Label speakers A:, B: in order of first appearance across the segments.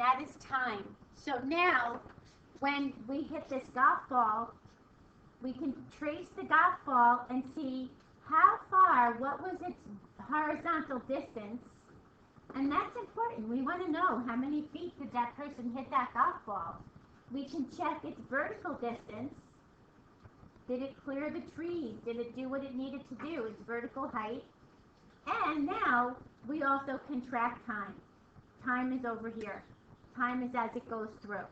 A: and that is time. So now, when we hit this golf ball, we can trace the golf ball and see how far, what was its horizontal distance, and that's important. We want to know how many feet did that person hit that golf ball. We can check its vertical distance. Did it clear the trees? Did it do what it needed to do? Its vertical height. And now we also can track time. Time is over here. Time is as it goes through.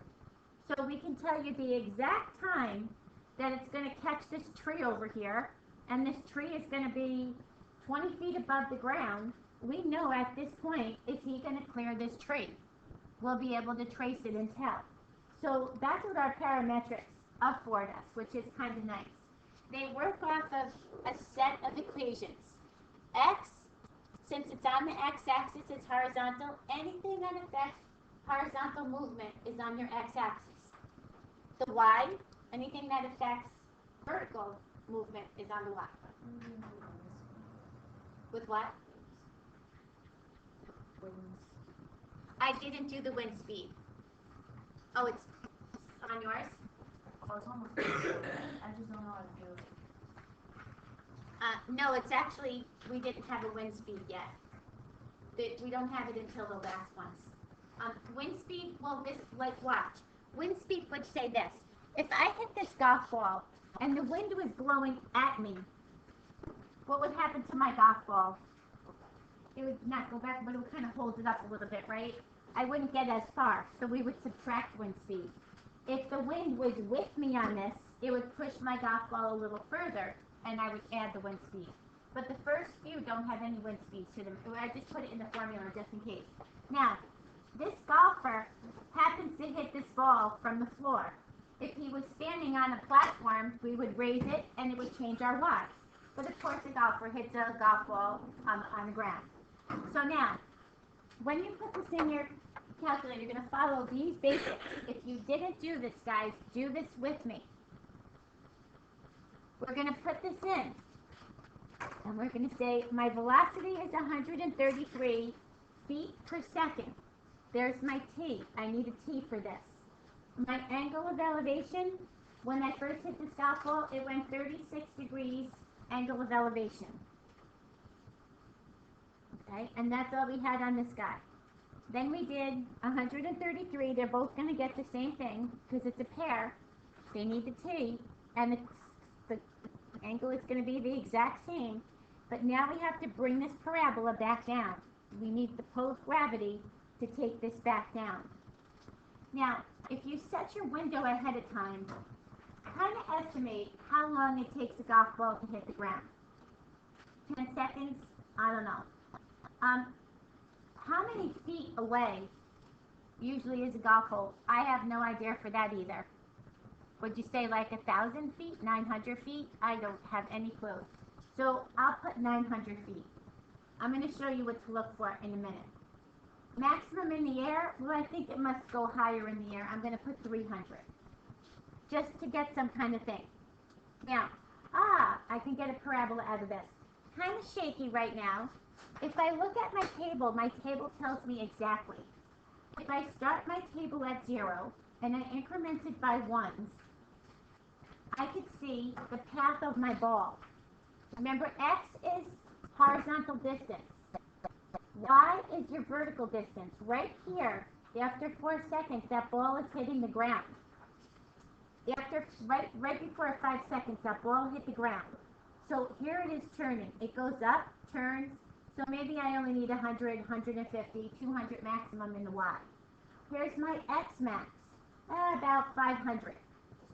A: So we can tell you the exact time that it's going to catch this tree over here, and this tree is going to be 20 feet above the ground. We know at this point, is he going to clear this tree? We'll be able to trace it and tell. So that's what our parametrics afford us, which is kind of nice. They work off of a set of equations. X, since it's on the x-axis, it's horizontal. Anything that affects horizontal movement is on your x-axis. The y, anything that affects vertical movement is on the y. With what? I didn't do the wind speed. Oh, it's on yours?
B: Oh, it's almost I just don't know how to do it.
A: No, it's actually, we didn't have a wind speed yet. We don't have it until the last ones. Wind speed, well, this, like, watch. Wind speed would say this. If I hit this golf ball and the wind was blowing at me, what would happen to my golf ball? It would not go back, but it would kind of hold it up a little bit, right? I wouldn't get as far, so we would subtract wind speed. If the wind was with me on this, it would push my golf ball a little further, and I would add the wind speed. But the first few don't have any wind speed to them. I just put it in the formula just in case. Now, this golfer happens to hit this ball from the floor. If he was standing on a platform, we would raise it, and it would change our Y. But of course, the golfer hits a golf ball on the ground. So now, when you put this in your calculator, you're going to follow these basics. If you didn't do this, guys, do this with me. We're going to put this in, and we're going to say my velocity is 133 feet per second. There's my t. I need a t for this. My angle of elevation, when I first hit this golf ball, it went 36 degrees angle of elevation. Okay, and that's all we had on this guy. Then we did 133. They're both going to get the same thing because it's a pair. They need the t, and the angle is going to be the exact same. But now we have to bring this parabola back down. We need the post gravity to take this back down. Now, if you set your window ahead of time, kind of estimate how long it takes a golf ball to hit the ground. 10 seconds? I don't know. How many feet away usually is a golf hole? I have no idea for that either. Would you say like 1,000 feet, 900 feet? I don't have any clue. So I'll put 900 feet. I'm going to show you what to look for in a minute. Maximum in the air, well, I think it must go higher in the air. I'm going to put 300. Just to get some kind of thing. Now, I can get a parabola out of this. Kind of shaky right now. If I look at my table tells me exactly. If I start my table at 0 and I increment it by 1s, I could see the path of my ball. Remember, x is horizontal distance. Y is your vertical distance. Right here, after 4 seconds, that ball is hitting the ground. Right before 5 seconds, that ball hit the ground. So here it is turning. It goes up, turns. So maybe I only need 100, 150, 200 maximum in the Y. Here's my X max, about 500.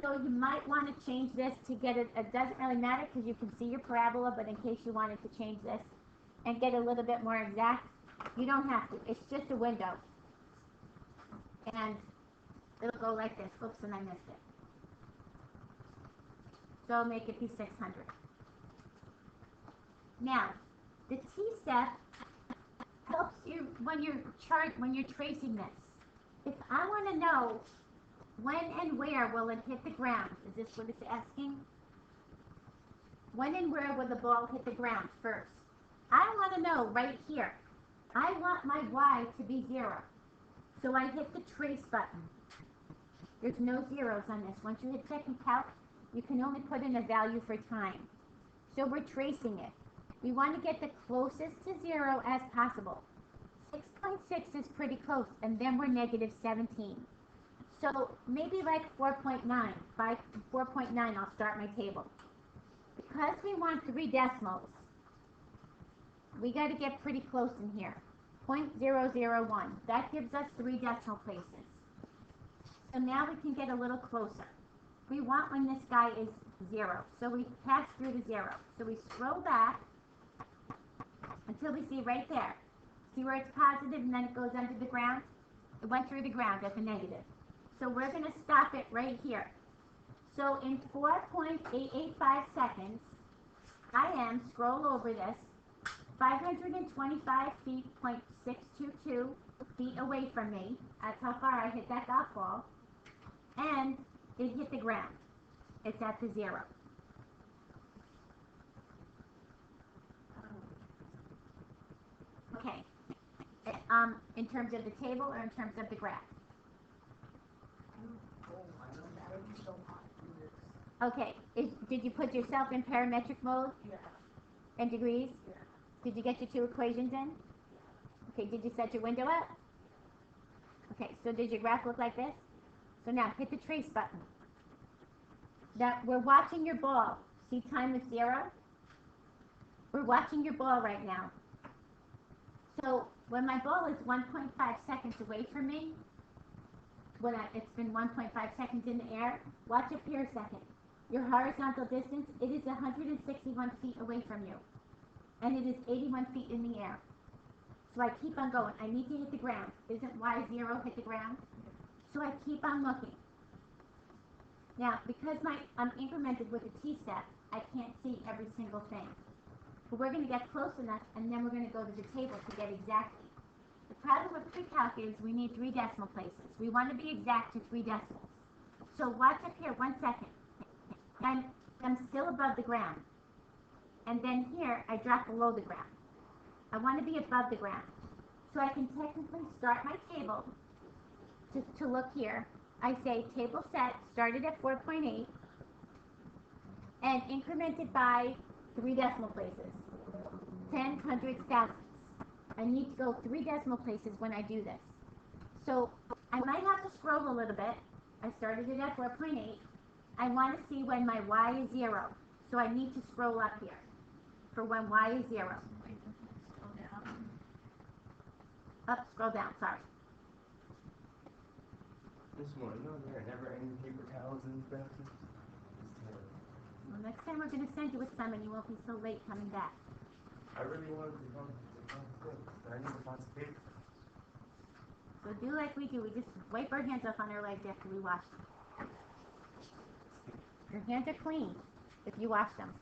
A: So you might want to change this to get it. It doesn't really matter because you can see your parabola, but in case you wanted to change this and get a little bit more exact, you don't have to. It's just a window. And it'll go like this. Oops, and I missed it. So make it be 600. Now, the T-step helps you when you're tracing this. If I want to know when and where will it hit the ground, is this what it's asking? When and where will the ball hit the ground first? I want to know right here. I want my Y to be 0. So I hit the trace button. There's no zeros on this. Once you hit precalc, you can only put in a value for time. So we're tracing it. We want to get the closest to 0 as possible. 6.6 is pretty close, and then we're negative 17. So maybe like 4.9. By 4.9, I'll start my table. Because we want 3 decimals, we got to get pretty close in here. 0.001. That gives us 3 decimal places. So now we can get a little closer. We want when this guy is 0. So we pass through the 0. So we scroll back until we see right there. See where it's positive and then it goes under the ground? It went through the ground as a negative. So we're going to stop it right here. So in 4.885 seconds, I am, scroll over this, 525 feet, 0.622 feet away from me. That's how far I hit that golf ball. And it hit the ground. It's at the 0. Okay. In terms of the table or in terms of the graph? Okay. Did you put yourself in parametric mode?
B: Yeah.
A: And degrees?
B: Yeah.
A: Did you get your 2 equations in? Okay, did you set your window up? Okay, so does your graph look like this? So now hit the trace button. Now we're watching your ball. See time is 0? We're watching your ball right now. So when my ball is 1.5 seconds away from me, it's been 1.5 seconds in the air, watch up here a second. Your horizontal distance, it is 161 feet away from you. And it is 81 feet in the air. So I keep on going. I need to hit the ground. Isn't Y0 hit the ground? So I keep on looking. Now, because I'm incremented with a t-step, I can't see every single thing. But we're going to get close enough, and then we're going to go to the table to get exactly. The problem with precalc is we need 3 decimal places. We want to be exact to 3 decimals. So watch up here, 1 second. I'm still above the ground. And then here, I drop below the ground. I want to be above the ground. So I can technically start my table to look here. I say table set, started at 4.8, and incremented by 3 decimal places. 10, hundreds, thousands. I need to go 3 decimal places when I do this. So I might have to scroll a little bit. I started it at 4.8. I want to see when my y is 0. So I need to scroll up here for when y is 0. Up, scroll down, sorry.
C: This one, no, there are never any paper towels in this bathroom.
A: Well, next time we're going to send you with some and you won't be so late coming back.
C: I really wanted to come downstairs. I need to find some paper.
A: So do like we do. We just wipe our hands off on our legs after we wash them. Your hands are clean if you wash them.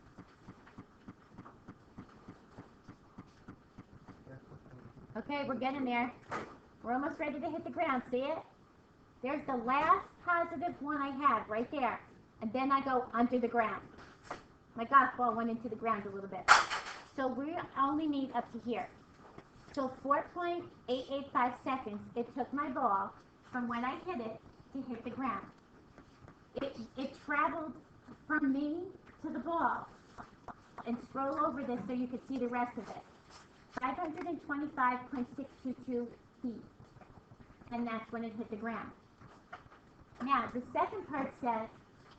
A: Okay, we're getting there. We're almost ready to hit the ground. See it? There's the last positive one I had right there. And then I go under the ground. My golf ball went into the ground a little bit. So we only need up to here. So 4.885 seconds it took my ball from when I hit it to hit the ground. It traveled from me to the ball. And scroll over this so you can see the rest of it. 525.622 feet. And that's when it hit the ground. Now, the second part says,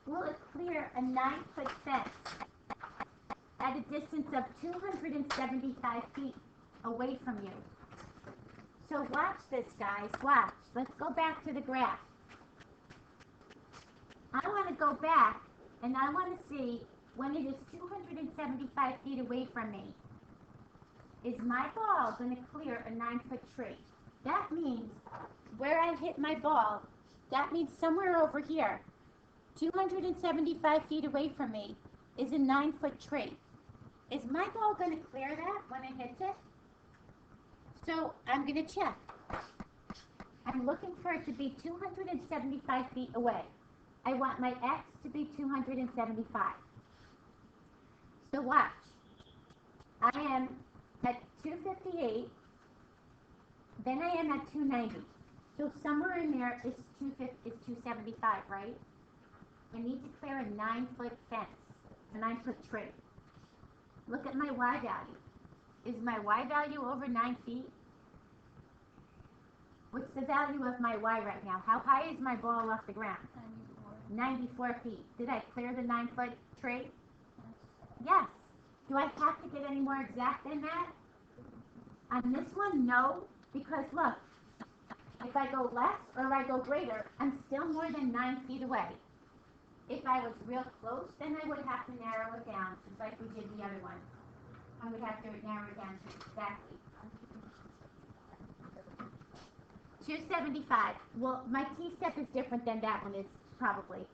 A: will it clear a 9-foot fence at a distance of 275 feet away from you? So watch this, guys. Watch. Let's go back to the graph. I want to go back, and I want to see when it is 275 feet away from me. Is my ball going to clear a 9-foot tree? That means where I hit my ball, that means somewhere over here, 275 feet away from me, is a 9-foot tree. Is my ball going to clear that when it hits it? So I'm going to check. I'm looking for it to be 275 feet away. I want my X to be 275. So watch. I am at 258, then I am at 290. So somewhere in there is 275, right? I need to clear a 9-foot fence, a 9-foot tree. Look at my Y value. Is my Y value over 9 feet? What's the value of my Y right now? How high is my ball off the ground?
B: 94.
A: 94 feet. Did I clear the 9-foot tree? Yes. Do I have to get any more exact than that? On this one, no, because look, if I go less or if I go greater, I'm still more than 9 feet away. If I was real close, then I would have to narrow it down, just like we did the other one. I would have to narrow it down to exactly. 275. Well, my T-step is different than that one is probably.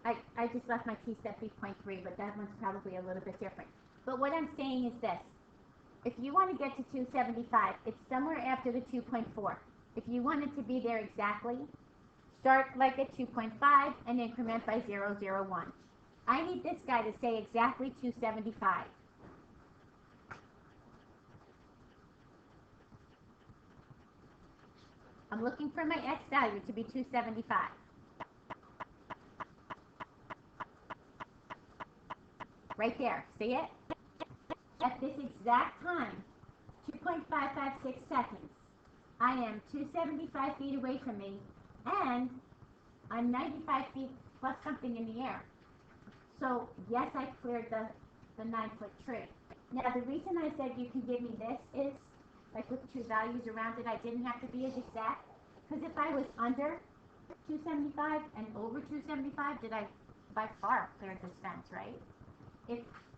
A: I just left my T-step 3.3, but that one's probably a little bit different. But what I'm saying is this. If you want to get to 275, it's somewhere after the 2.4. If you want it to be there exactly, start like at 2.5 and increment by 0.001. I need this guy to say exactly 275. I'm looking for my X value to be 275. Right there, see it? At this exact time, 2.556 seconds, I am 275 feet away from me, and I'm 95 feet plus something in the air. So, yes, I cleared the 9-foot tree. Now, the reason I said you can give me this is, like with two values around it, I didn't have to be as exact, because if I was under 275 and over 275, did I by far cleared this fence, right?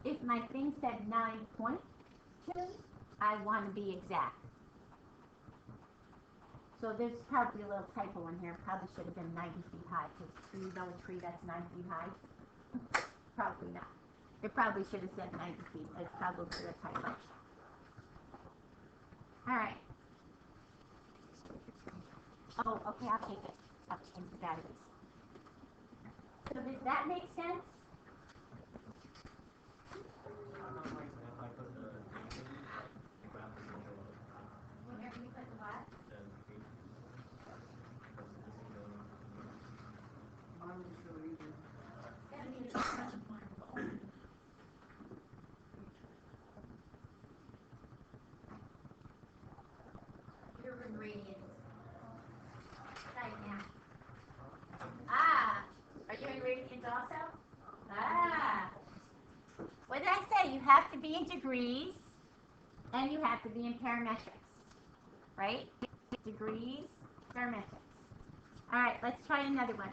A: If my thing said 9.2, I want to be exact. So there's probably a little typo in here. Probably should have been 90 feet high, because you know a tree that's 9 feet high? Probably not. It probably should have said 90 feet. It's probably a typo. All right. Oh, okay, I'll take it. I'll change the batteries. So does that make sense? Whenever you put the what?
C: Mine was really easy.
A: Your ingredients. Right now. Ah, are you ingredients also? Ah. What did I say? You have to be in degrees and you have to be in parametrics. Right? Degrees, parametrics. All right, let's try another one.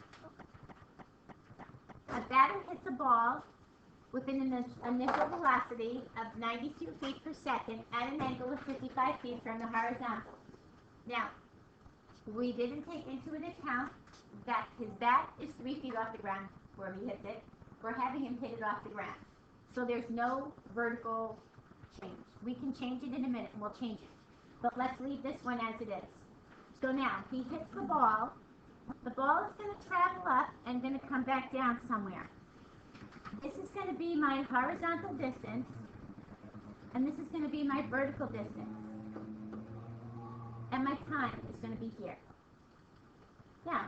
A: A batter hits a ball with an initial velocity of 92 feet per second at an angle of 55 feet from the horizontal. Now, we didn't take into account that his bat is 3 feet off the ground where he hits it. We're having him hit it off the ground. So there's no vertical change. We can change it in a minute and we'll change it. But let's leave this one as it is. So now, he hits the ball. The ball is going to travel up and going to come back down somewhere. This is going to be my horizontal distance, and this is going to be my vertical distance. And my time is going to be here. Now,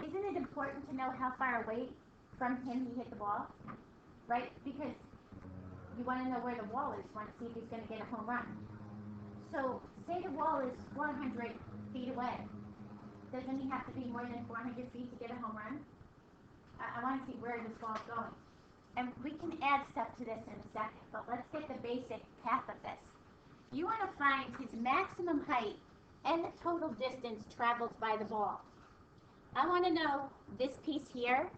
A: isn't it important to know how far away from him he hit the ball? Right? Because you want to know where the wall is. You want to see if he's going to get a home run. So, say the wall is 400 feet away. Doesn't he have to be more than 400 feet to get a home run? I want to see where this ball's going. And we can add stuff to this in a second, but let's get the basic path of this. You want to find his maximum height and the total distance traveled by the ball. I want to know this piece here,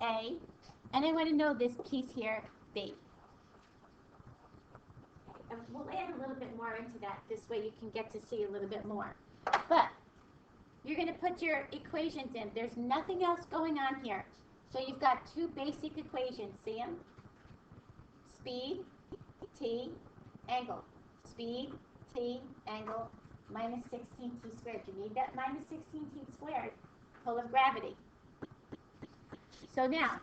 A: A, and I want to know this piece here, B. And we'll add a little bit more into that. This way you can get to see a little bit more. But you're going to put your equations in. There's nothing else going on here. So you've got two basic equations. See them? Speed, t, angle. Speed, t, angle, minus 16t squared. You need that minus 16t squared, pull of gravity. So now,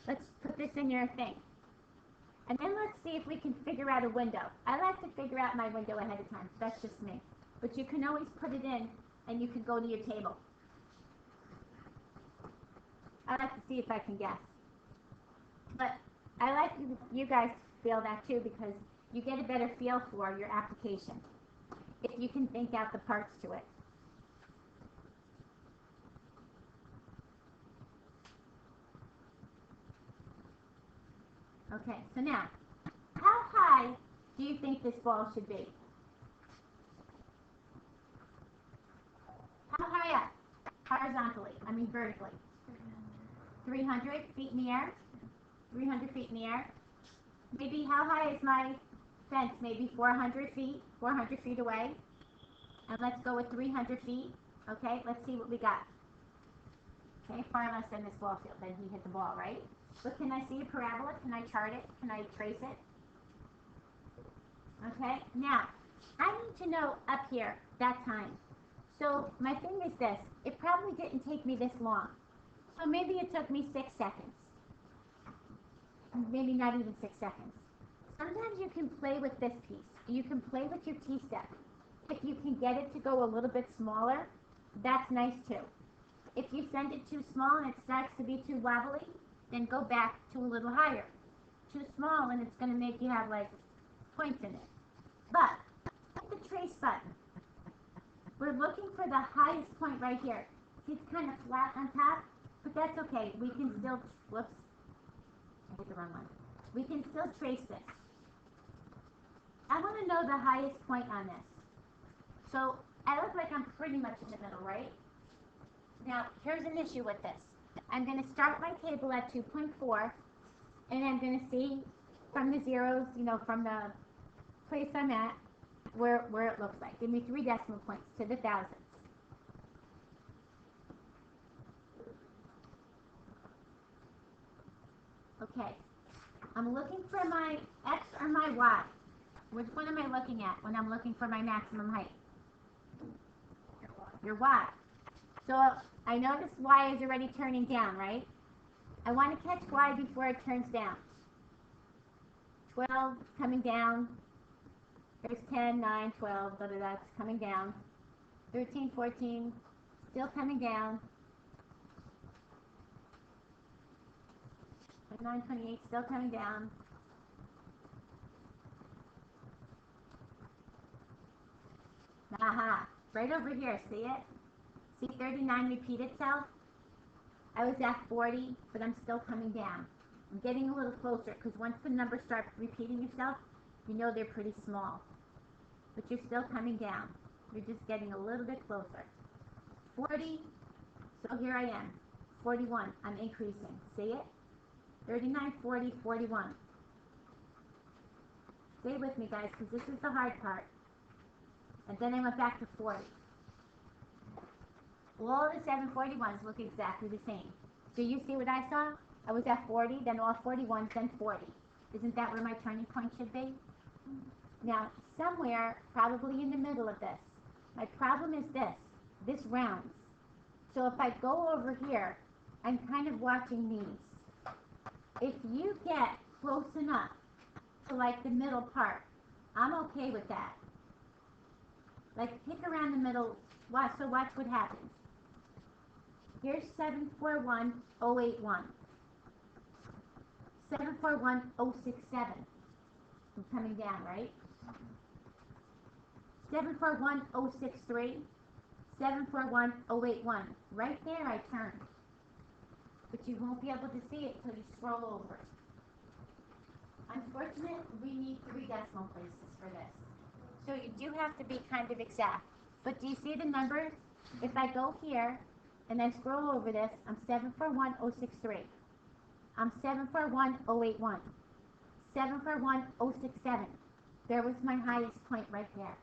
A: let's put this in your thing. And then let's see if we can figure out a window. I like to figure out my window ahead of time. That's just me. But you can always put it in and you can go to your table. I'd like to see if I can guess. But I like you guys to feel that too, because you get a better feel for your application if you can think out the parts to it. Okay, so now, how high do you think this ball should be? How high up? Horizontally, I mean vertically. 300 feet in the air? 300 feet in the air? Maybe how high is my fence? Maybe 400 feet? 400 feet away? And let's go with 300 feet. Okay, let's see what we got. Okay, far less than this ball field. Then he hit the ball, right? But can I see a parabola? Can I chart it? Can I trace it? Okay, now, I need to know up here, that time. So my thing is this, it probably didn't take me this long. So maybe it took me 6 seconds. Maybe not even 6 seconds. Sometimes you can play with this piece. You can play with your T-step. If you can get it to go a little bit smaller, that's nice too. If you send it too small and it starts to be too wobbly, then go back to a little higher. Too small and it's going to make you have like points in it. But hit the trace button. We're looking for the highest point right here. See, it's kind of flat on top, but that's okay. We can still, whoops, I hit the wrong one. We can still trace this. I want to know the highest point on this. So I look like I'm pretty much in the middle, right? Now, here's an issue with this. I'm going to start my table at 2.4, and I'm going to see from the zeros, you know, from the place I'm at, where it looks like. Give me 3 decimal points to the thousands. Okay. I'm looking for my X or my Y. Which one am I looking at when I'm looking for my maximum height? Your Y. So I notice Y is already turning down, right? I want to catch Y before it turns down. 12 coming down. There's 10, 9, 12, blah, blah, blah, it's coming down. 13, 14, still coming down. 29, 28, still coming down. Aha, right over here, see it? See 39 repeat itself? I was at 40, but I'm still coming down. I'm getting a little closer, because once the numbers start repeating itself, you know they're pretty small. But you're still coming down. You're just getting a little bit closer. 40, so here I am. 41, I'm increasing. See it? 39, 40, 41. Stay with me, guys, because this is the hard part. And then I went back to 40. All the 741s look exactly the same. Do you see what I saw? I was at 40, then all 41s, then 40. Isn't that where my turning point should be? Now, somewhere, probably in the middle of this, my problem is this. This rounds. So if I go over here, I'm kind of watching these. If you get close enough to like the middle part, I'm okay with that. Like pick around the middle, watch, so watch what happens. Here's 741081. 741067. I'm coming down, right? 741063. 741081. Right there I turned. But you won't be able to see it until you scroll over. Unfortunately, we need 3 decimal places for this. So you do have to be kind of exact. But do you see the numbers? If I go here and I scroll over this, I'm 741063. I'm 741081. 741067. There was my highest point right there.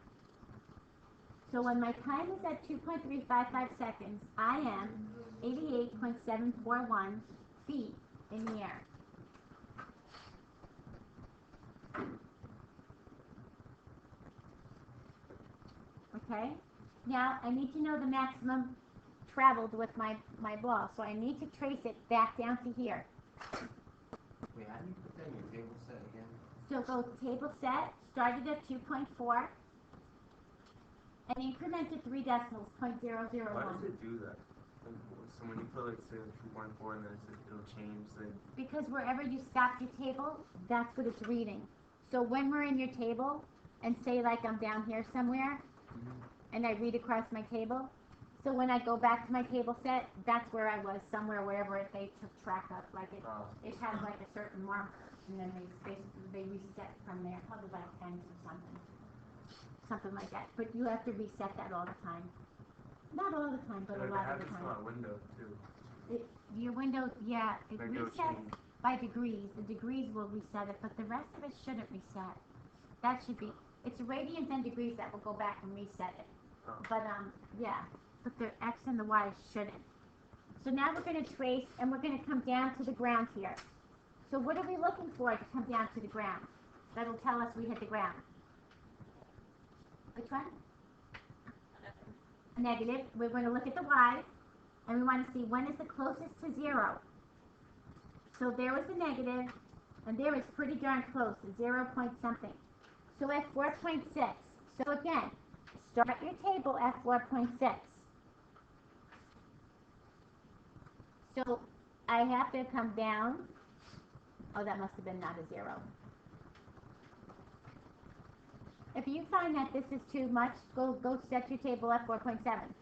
A: So when my time is at 2.355 seconds, I am 88.741 feet in the air. Okay? Now, I need to know the maximum traveled with my ball, so I need to trace it back down to here.
D: Wait, how do you put that in your table set again?
A: So go table set, started at 2.4. and increment to 3 decimals,
D: Why
A: 0.001.
D: does it do that? So when you put like say 2.4 and then it'll change then.
A: Because wherever you stop your table, that's what it's reading. So when we're in your table, and say like I'm down here somewhere, and I read across my table, so when I go back to my table set, that's where I was, somewhere wherever they took track of. Like it has like a certain marker, and then they reset from there, probably like 10 or something like that. But you have to reset that all the time. Not all the time, but
D: And
A: a
D: it
A: lot of the
D: happens to
A: time.
D: my window too.
A: Your window, yeah, it
D: Like it'll
A: resets
D: change.
A: by degrees. The degrees will reset it, but the rest of it shouldn't reset. That should be, it's radians and degrees that will go back and reset it.
D: Oh.
A: But yeah, but the X and the Y shouldn't. So now we're going to trace, and we're going to come down to the ground here. So what are we looking for to come down to the ground? That'll tell us we hit the ground. Which one? A negative. We're going to look at the Y, and we want to see when is the closest to 0. So there was the negative, and there is pretty darn close, 0 point something. So at 4.6. So again, start your table at 4.6. So I have to come down. Oh, that must have been not a 0. If you find that this is too much, go set your table at 4.7.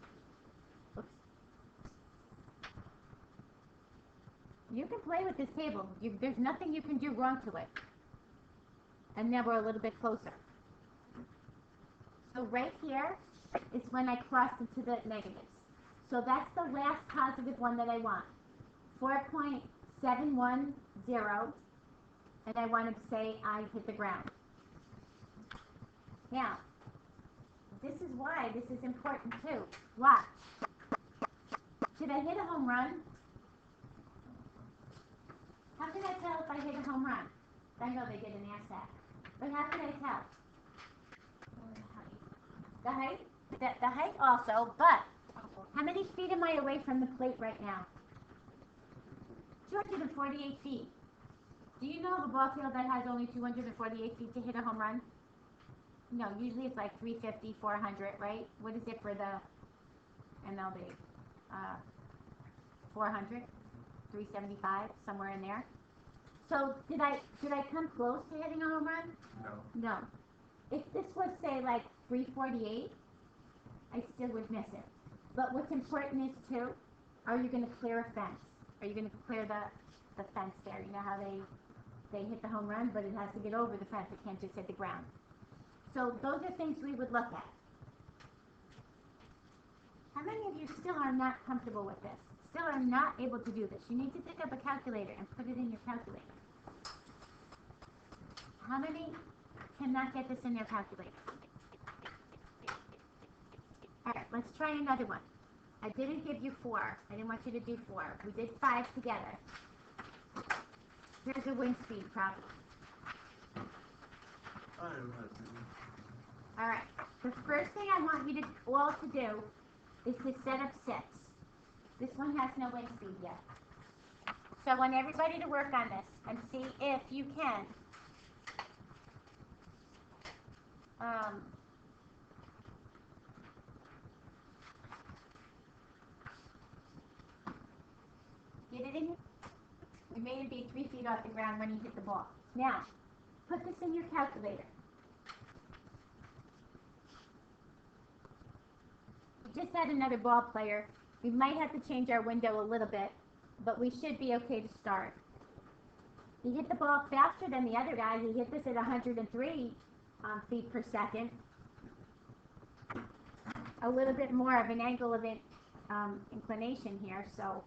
A: Oops. You can play with this table. There's nothing you can do wrong to it. And now we're a little bit closer. So right here is when I crossed into the negatives. So that's the last positive one that I want. 4.710, and I want to say I hit the ground. Now, this is why this is important too. Watch. Did I hit a home run? How can I tell if I hit a home run? I know they didn't ask that. But how can I tell? The height? The height also, but how many feet am I away from the plate right now? 248 feet. Do you know of a ball field that has only 248 feet to hit a home run? No, usually it's like 350, 400, right? What is it for the MLB? 400, 375, somewhere in there. So did I come close to hitting a home run?
D: No.
A: No. If this was say like 348, I still would miss it. But what's important is too, are you going to clear a fence? Are you going to clear the fence there? You know how they hit the home run, but it has to get over the fence. It can't just hit the ground. So those are things we would look at. How many of you still are not comfortable with this? Still are not able to do this? You need to pick up a calculator and put it in your calculator. How many cannot get this in their calculator? All right, let's try another one. I didn't give you 4. I didn't want you to do 4. We did 5 together. Here's a wind speed problem.
C: I don't know.
A: All right. The first thing I want you to all to do is to set up 6. This one has no wind speed yet. So I want everybody to work on this and see if you can get it in. You made it be 3 feet off the ground when you hit the ball. Now, put this in your calculator. We just had another ball player. We might have to change our window a little bit, but we should be okay to start. He hit the ball faster than the other guy. He hit this at 103 feet per second. A little bit more of an angle of inclination here, so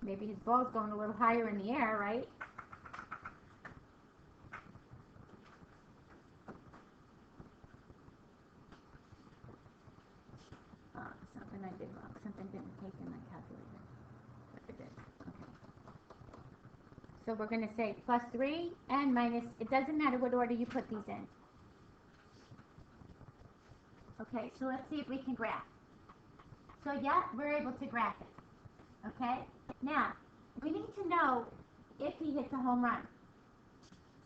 A: maybe his ball's going a little higher in the air, right? Something I did wrong. Something didn't take in my calculator. But it did. Okay. So we're going to say +3 and minus. It doesn't matter what order you put these in. Okay, so let's see if we can graph. So yeah, we're able to graph it. Okay? Now, we need to know if he hits a home run.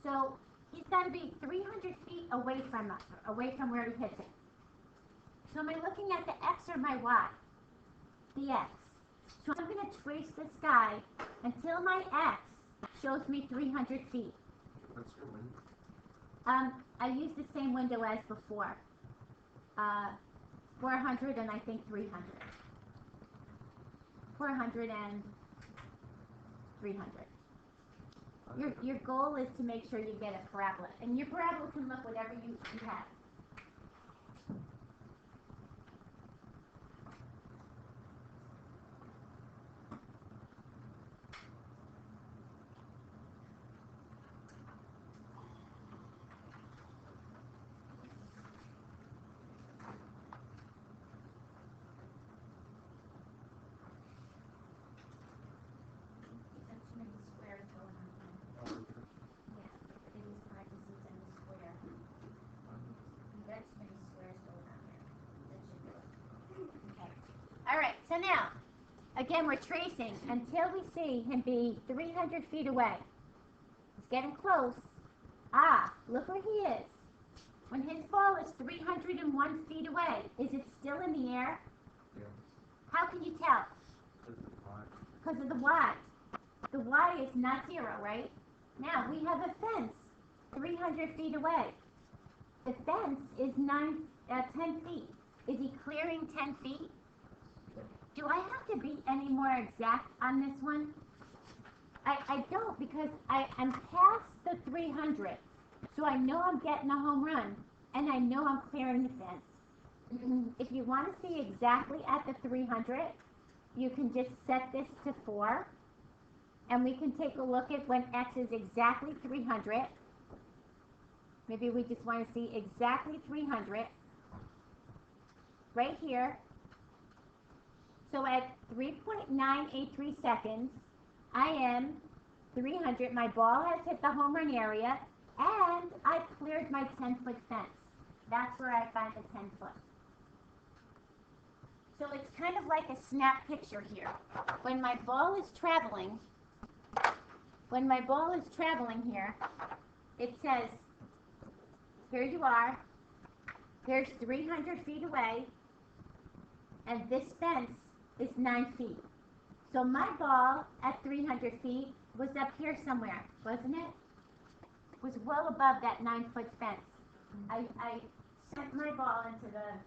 A: So he's got to be 300 feet away from us, away from where he hits it. So am I looking at the X or my Y? The X. So I'm going to trace the sky until my X shows me 300 feet.
D: What's your wind?
A: I used the same window as before. 400 and I think 300. 400 and 300. Your goal is to make sure you get a parabola. And your parabola can look whatever you have. All right, so now, again, we're tracing until we see him be 300 feet away. He's getting close. Ah, look where he is. When his ball is 301 feet away, is it still in the air?
D: Yeah.
A: How can you tell? Because of the Y. The Y is not 0, right? Now, we have a fence 300 feet away. The fence is 10 feet. Is he clearing 10 feet? Do I have to be any more exact on this one? I don't, because I'm past the 300. So I know I'm getting a home run, and I know I'm clearing the fence. If you want to see exactly at the 300, you can just set this to 4, and we can take a look at when X is exactly 300. Maybe we just want to see exactly 300 right here. So at 3.983 seconds, I am 300. My ball has hit the home run area, and I cleared my 10-foot fence. That's where I find the 10-foot. So it's kind of like a snap picture here. When my ball is traveling here, it says, here you are, here's 300 feet away, and this fence is 9 feet. So my ball at 300 feet was up here somewhere, wasn't it? Was well above that 9-foot fence. I sent my ball into the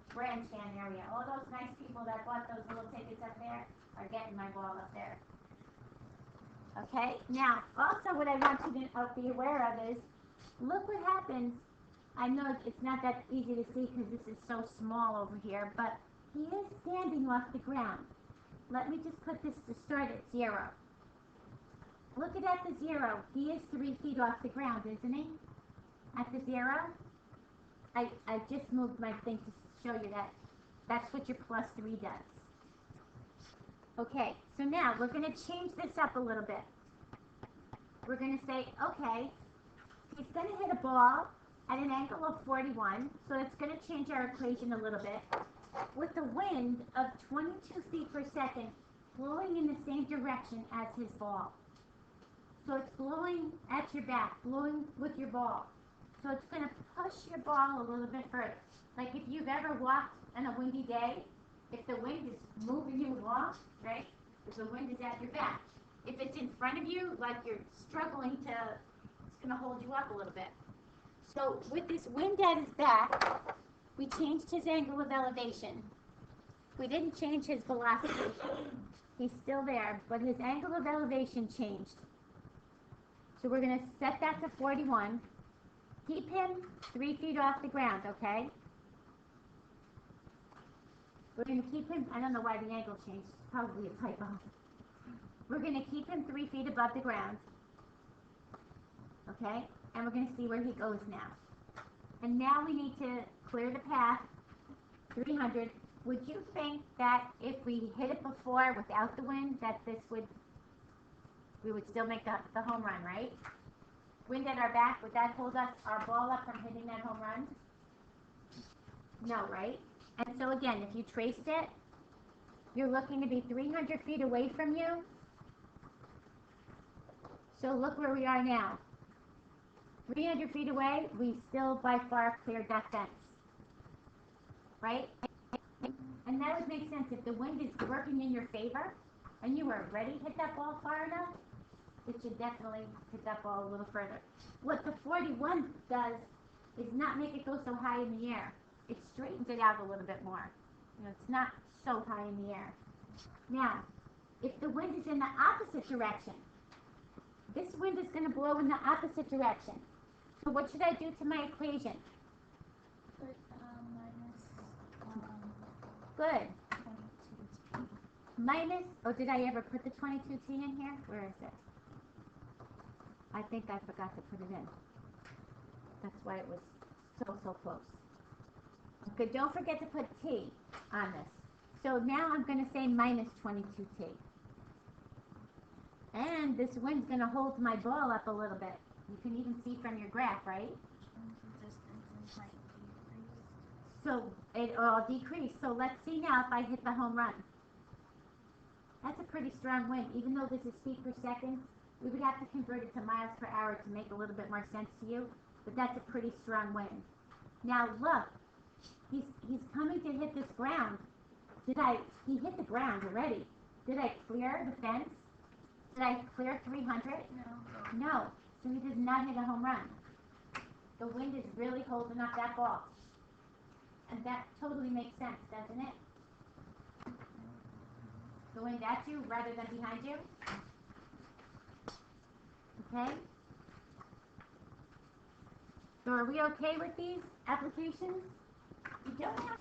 A: grandstand area. All those nice people that bought those little tickets up there are getting my ball up there. Okay, now also what I want you to be aware of is, look what happens. I know it's not that easy to see because this is so small over here, but he is standing off the ground. Let me just put this to start at 0. Look at the 0. He is 3 feet off the ground, isn't he? At the 0. I just moved my thing to show you that. That's what your +3 does. Okay, so now we're going to change this up a little bit. We're going to say, okay, he's going to hit a ball at an angle of 41, so it's going to change our equation a little bit. With a wind of 22 feet per second blowing in the same direction as his ball. So it's blowing at your back, blowing with your ball. So it's going to push your ball a little bit further. Like if you've ever walked on a windy day, if the wind is moving you along, right? If the wind is at your back. If it's in front of you, like you're struggling to, it's going to hold you up a little bit. So with this wind at his back, we changed his angle of elevation. We didn't change his velocity. He's still there, but his angle of elevation changed. So we're going to set that to 41. Keep him 3 feet off the ground, okay? We're going to keep him, I don't know why the angle changed, it's probably a typo. We're going to keep him 3 feet above the ground, okay? And we're going to see where he goes now. And now we need to clear the path, 300. Would you think that if we hit it before without the wind, that we would still make the home run, right? Wind at our back, would that hold our ball up from hitting that home run? No, right? And so again, if you traced it, you're looking to be 300 feet away from you. So look where we are now. 300 feet away, we still by far cleared that fence. right? And that would make sense if the wind is working in your favor and you already hit that ball far enough, it should definitely hit that ball a little further. What the 41 does is not make it go so high in the air. It straightens it out a little bit more. You know, it's not so high in the air. Now, if the wind is in the opposite direction, this wind is going to blow in the opposite direction. So what should I do to my equation?
B: Put
A: Good.
B: 22T.
A: Minus, oh, did I ever put the 22T in here? Where is it? I think I forgot to put it in. That's why it was so close. Okay, don't forget to put T on this. So now I'm going to say minus 22T. And this wind's going to hold my ball up a little bit. You can even see from your graph, right?
B: Distance might decrease.
A: So it all decreased. So let's see now if I hit the home run. That's a pretty strong wind. Even though this is feet per second, we would have to convert it to miles per hour to make a little bit more sense to you. But that's a pretty strong wind. Now look, he's coming to hit this ground. He hit the ground already. Did I clear the fence? Did I clear 300?
B: No.
A: No. So he does not hit a home run. The wind is really holding up that ball. And that totally makes sense, doesn't it? The wind at you rather than behind you. Okay? So are we okay with these applications? You don't have